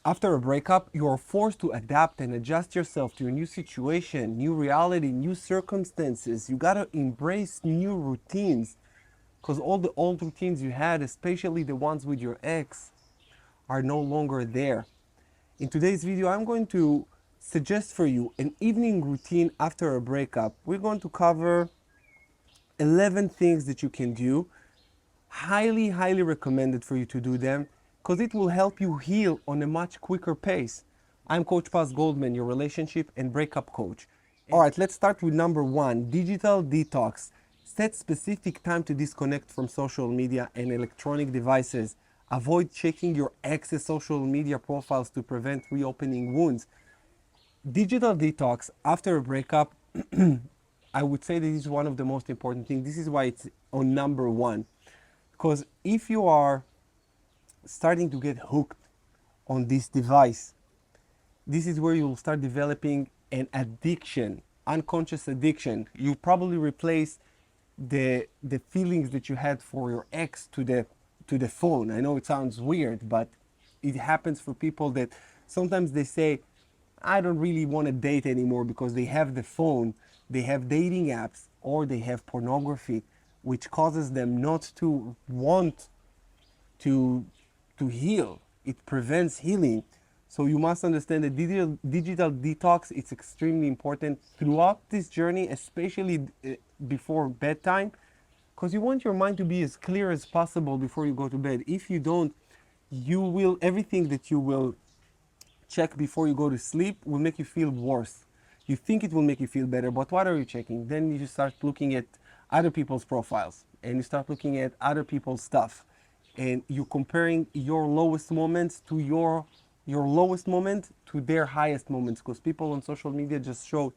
After a breakup, you are forced to adapt and adjust yourself to a new situation, new reality, new circumstances. You gotta embrace new routines because all the old routines you had, especially the ones with your ex, are no longer there. In today's video, I'm going to suggest for you an evening routine after a breakup. We're going to cover 11 things that you can do. Highly recommended for you to do them because it will help you heal on a much quicker pace. I'm Coach Goldman, your relationship and breakup coach. All right, let's start with number one, digital detox. Set specific time to disconnect from social media and electronic devices. Avoid checking your ex's social media profiles to prevent reopening wounds. Digital detox after a breakup, I would say this is one of the most important things. This is why it's on number one. Because if you are starting to get hooked on this device, this is where you'll start developing an addiction, unconscious addiction. You probably replace the feelings that you had for your ex to the phone. I know it sounds weird, but it happens for people that sometimes they say, I don't really want to date anymore because they have the phone, they have dating apps, or they have pornography, which causes them not to want to heal. It prevents healing. So you must understand that digital detox is extremely important throughout this journey, especially before bedtime, because you want your mind to be as clear as possible before you go to bed. If you don't, you will, everything that you will check before you go to sleep will make you feel worse. You think it will make you feel better, but what are you checking? Then you start looking at other people's profiles and you start looking at other people's stuff, and you're comparing your lowest moments to your lowest moment to their highest moments, because people on social media just show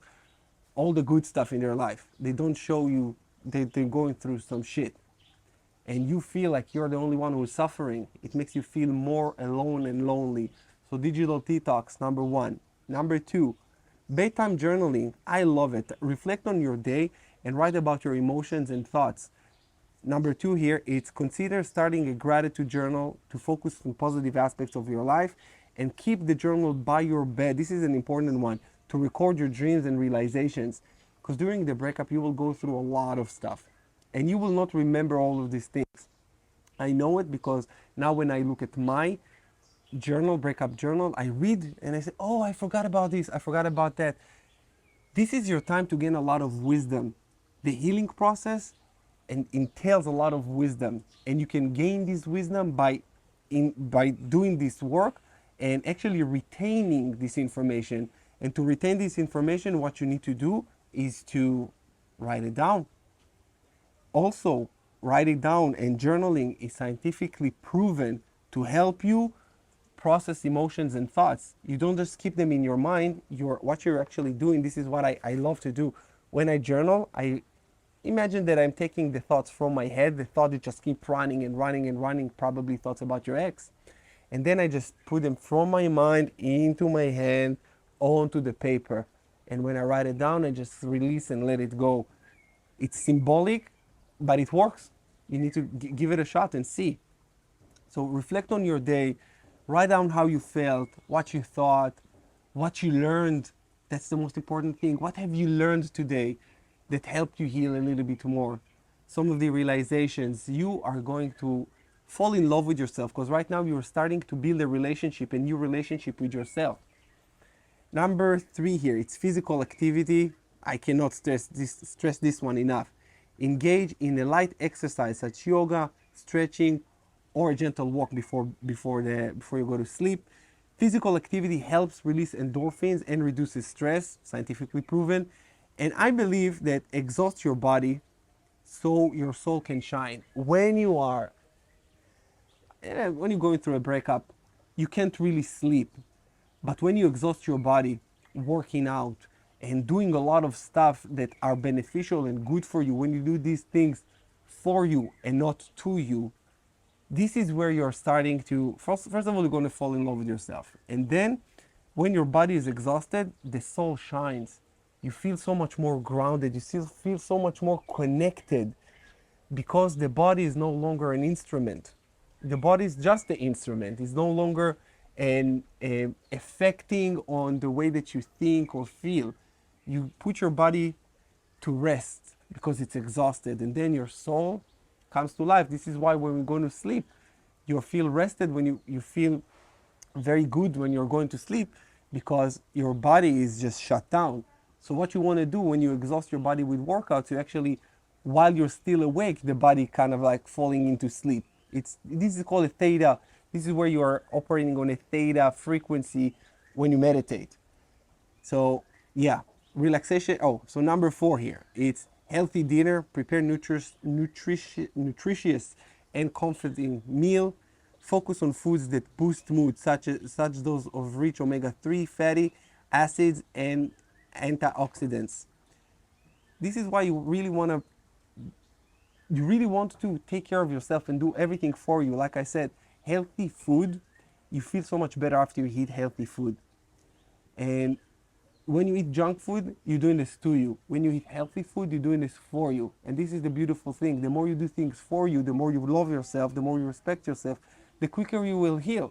all the good stuff in their life. They don't show you that they're going through some shit, and you feel like you're the only one who is suffering. It makes you feel more alone and lonely. So digital detox, number one. Number two, bedtime journaling. I love it. Reflect on your day and write about your emotions and thoughts. Number two here, it's consider starting a gratitude journal to focus on positive aspects of your life, and keep the journal by your bed. This is an important one, to record your dreams and realizations, because during the breakup you will go through a lot of stuff and you will not remember all of these things. I know it because now when I look at my journal, breakup journal, I read and I say, oh, I forgot about this, I forgot about that. This is your time to gain a lot of wisdom. The healing process entails a lot of wisdom, and you can gain this wisdom by doing this work and actually retaining this information. And to retain this information, what you need to do is to write it down. Also, write it down, and journaling is scientifically proven to help you process emotions and thoughts. You don't just keep them in your mind. What you're actually doing, this is what I love to do. When I journal, I imagine that I'm taking the thoughts from my head, the thought that just keep running and running and running, probably thoughts about your ex. And then I just put them from my mind into my hand, onto the paper. And when I write it down, I just release and let it go. It's symbolic, but it works. You need to give it a shot and see. So reflect on your day, write down how you felt, what you thought, what you learned. That's the most important thing. What have you learned today that helped you heal a little bit more? Some of the realizations. You are going to fall in love with yourself, because right now you're starting to build a new relationship with yourself. Number three here, it's physical activity. I cannot stress this one enough. Engage in a light exercise such as yoga, stretching, or a gentle walk before you go to sleep. Physical activity helps release endorphins and reduces stress, scientifically proven. And I believe that exhaust your body so your soul can shine. When you're going through a breakup, you can't really sleep. But when you exhaust your body, working out and doing a lot of stuff that are beneficial and good for you, when you do these things for you and not to you, this is where you're starting to, first of all, you're going to fall in love with yourself. And then when your body is exhausted, the soul shines. You feel so much more grounded. You still feel so much more connected, because the body is no longer an instrument. The body is just the instrument. It's no longer and affecting on the way that you think or feel. You put your body to rest because it's exhausted, and then your soul comes to life. This is why when we go to sleep, you feel rested, when you feel very good when you're going to sleep, because your body is just shut down. So what you want to do when you exhaust your body with workouts, you actually, while you're still awake, the body kind of like falling into sleep. This is called a theta. This is where you are operating on a theta frequency when you meditate. So yeah, relaxation. Oh, so number 4 here, it's healthy dinner. Prepare nutritious and comforting meal. Focus on foods that boost mood, such those of rich omega-3 fatty acids and antioxidants. This is why you really want to take care of yourself and do everything for you. Like I said, healthy food, you feel so much better after you eat healthy food. And when you eat junk food, you're doing this to you. When you eat healthy food, you're doing this for you. And this is the beautiful thing. The more you do things for you, the more you love yourself, the more you respect yourself, the quicker you will heal.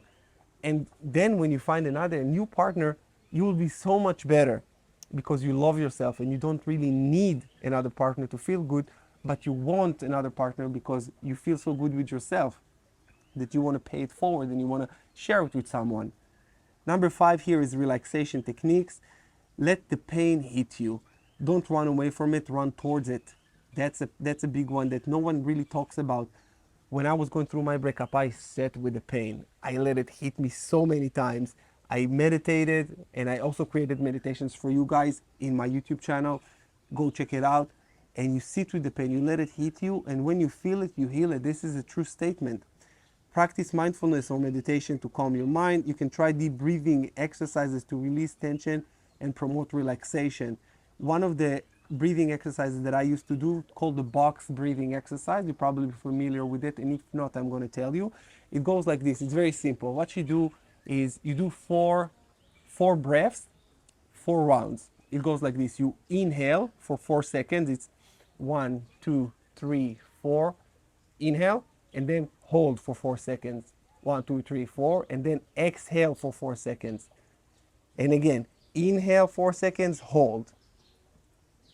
And then when you find a new partner, you will be so much better because you love yourself and you don't really need another partner to feel good, but you want another partner because you feel so good with yourself that you want to pay it forward and you want to share it with someone. Number 5 here is relaxation techniques. Let the pain hit you. Don't run away from it, run towards it. That's a big one that no one really talks about. When I was going through my breakup, I sat with the pain. I let it hit me so many times. I meditated, and I also created meditations for you guys in my YouTube channel. Go check it out. And you sit with the pain, you let it hit you, and when you feel it, you heal it. This is a true statement. Practice mindfulness or meditation to calm your mind. You can try deep breathing exercises to release tension and promote relaxation. One of the breathing exercises that I used to do, called the box breathing exercise, you're probably familiar with it, and if not, I'm going to tell you. It goes like this. It's very simple. What you do is you do four breaths, 4 rounds. It goes like this. You inhale for 4 seconds. It's 1, 2, 3, 4. Inhale, and then hold for 4 seconds. 1, 2, 3, 4, and then exhale for 4 seconds. And again, inhale 4 seconds, hold.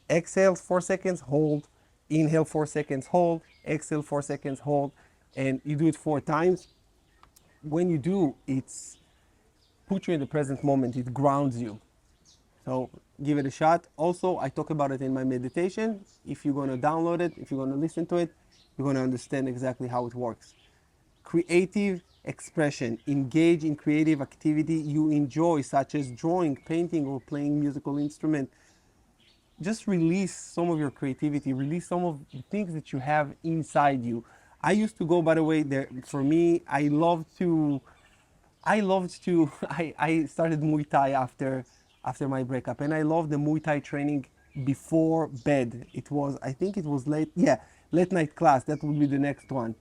Exhale 4 seconds, hold. Inhale 4 seconds, hold. Exhale 4 seconds, hold. And you do it 4 times. When you do, it's put you in the present moment. It grounds you. So give it a shot. Also, I talk about it in my meditation. If you're going to download it, if you're going to listen to it, you're going to understand exactly how it works. Creative expression. Engage in creative activity you enjoy, such as drawing, painting, or playing musical instrument. Just release some of your creativity. Release some of the things that you have inside you. I used to go, by the way, there, for me, I I started Muay Thai after my breakup, and I loved the Muay Thai training before bed. I think it was late night class. That would be the next one.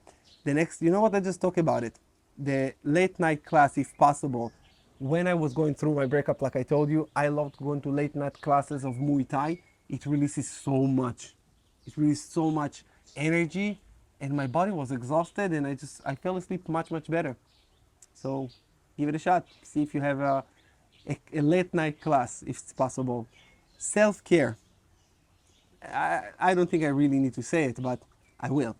The next, you know what? I just talk about it. The late night class, if possible. When I was going through my breakup, like I told you, I loved going to late night classes of Muay Thai. It releases so much. It releases so much energy, and my body was exhausted, and I fell asleep much better. So give it a shot. See if you have a late night class, if it's possible. Self-care. I don't think I really need to say it, but I will.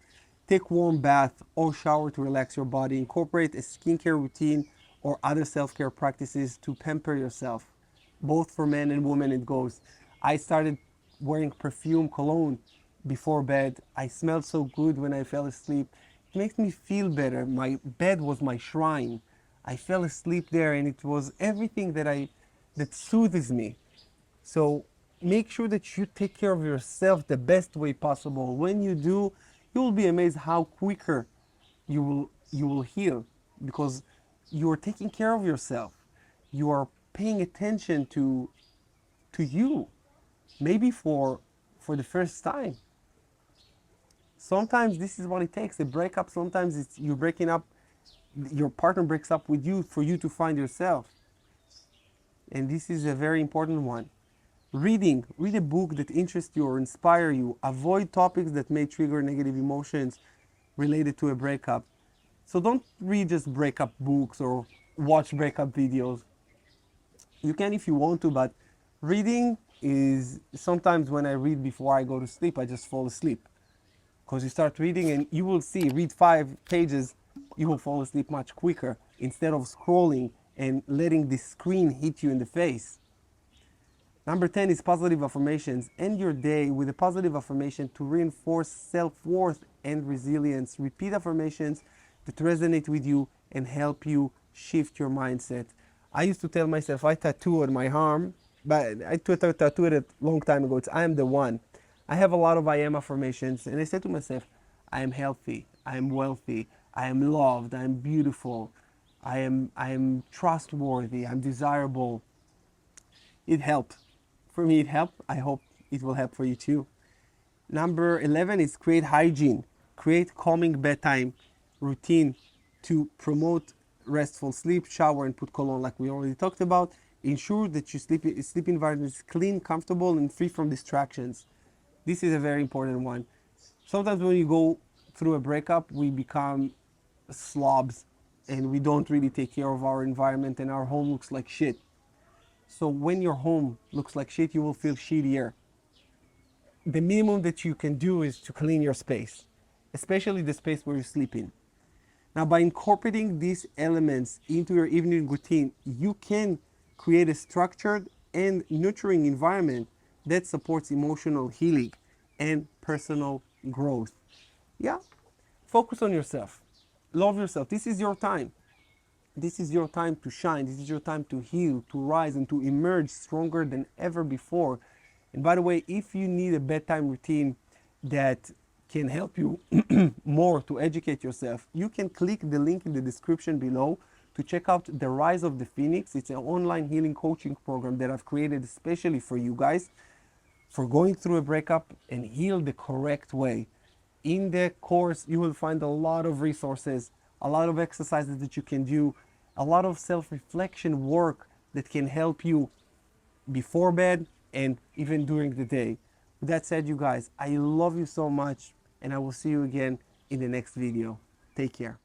Take warm bath or shower to relax your body. Incorporate a skincare routine or other self-care practices to pamper yourself. Both for men and women it goes. I started wearing perfume cologne before bed. I smelled so good when I fell asleep. It makes me feel better. My bed was my shrine. I fell asleep there, and it was everything that soothes me. So make sure that you take care of yourself the best way possible. When you do, you will be amazed how quicker you will heal, because you are taking care of yourself. You are paying attention to you, maybe for the first time. Sometimes this is what it takes. A breakup, sometimes it's you breaking up, your partner breaks up with you for you to find yourself. And this is a very important one. Read a book that interests you or inspire you. Avoid topics that may trigger negative emotions related to a breakup. So don't read just breakup books, or watch breakup videos. You can if you want to, but reading is sometimes when I read before I go to sleep, I just fall asleep. Because you start reading and you will see, read 5 pages, you will fall asleep much quicker instead of scrolling and letting the screen hit you in the face. Number 10 is positive affirmations. End your day with a positive affirmation to reinforce self-worth and resilience. Repeat affirmations that resonate with you and help you shift your mindset. I used to tell myself, I tattooed on my arm, but I tattooed it a long time ago. It's I am the one. I have a lot of I am affirmations, and I said to myself, I am healthy, I am wealthy, I am loved, I am beautiful, I am trustworthy, I'm desirable. It helped. For me, it helped. I hope it will help for you too. Number 11 is create hygiene. Create calming bedtime routine to promote restful sleep. Shower and put cologne like we already talked about. Ensure that your sleep environment is clean, comfortable, and free from distractions. This is a very important one. Sometimes when you go through a breakup, we become slobs and we don't really take care of our environment and our home looks like shit. So when your home looks like shit, you will feel shittier. The minimum that you can do is to clean your space, especially the space where you sleep in. Now, by incorporating these elements into your evening routine, you can create a structured and nurturing environment that supports emotional healing and personal growth. Yeah, focus on yourself. Love yourself. This is your time. This is your time to shine. This is your time to heal, to rise, and to emerge stronger than ever before. And by the way, if you need a bedtime routine that can help you more to educate yourself, you can click the link in the description below to check out The Rise of the Phoenix. It's an online healing coaching program that I've created especially for you guys for going through a breakup and heal the correct way. In the course, you will find a lot of resources, a lot of exercises that you can do, a lot of self-reflection work that can help you before bed and even during the day. With that said, you guys, I love you so much, and I will see you again in the next video. Take care.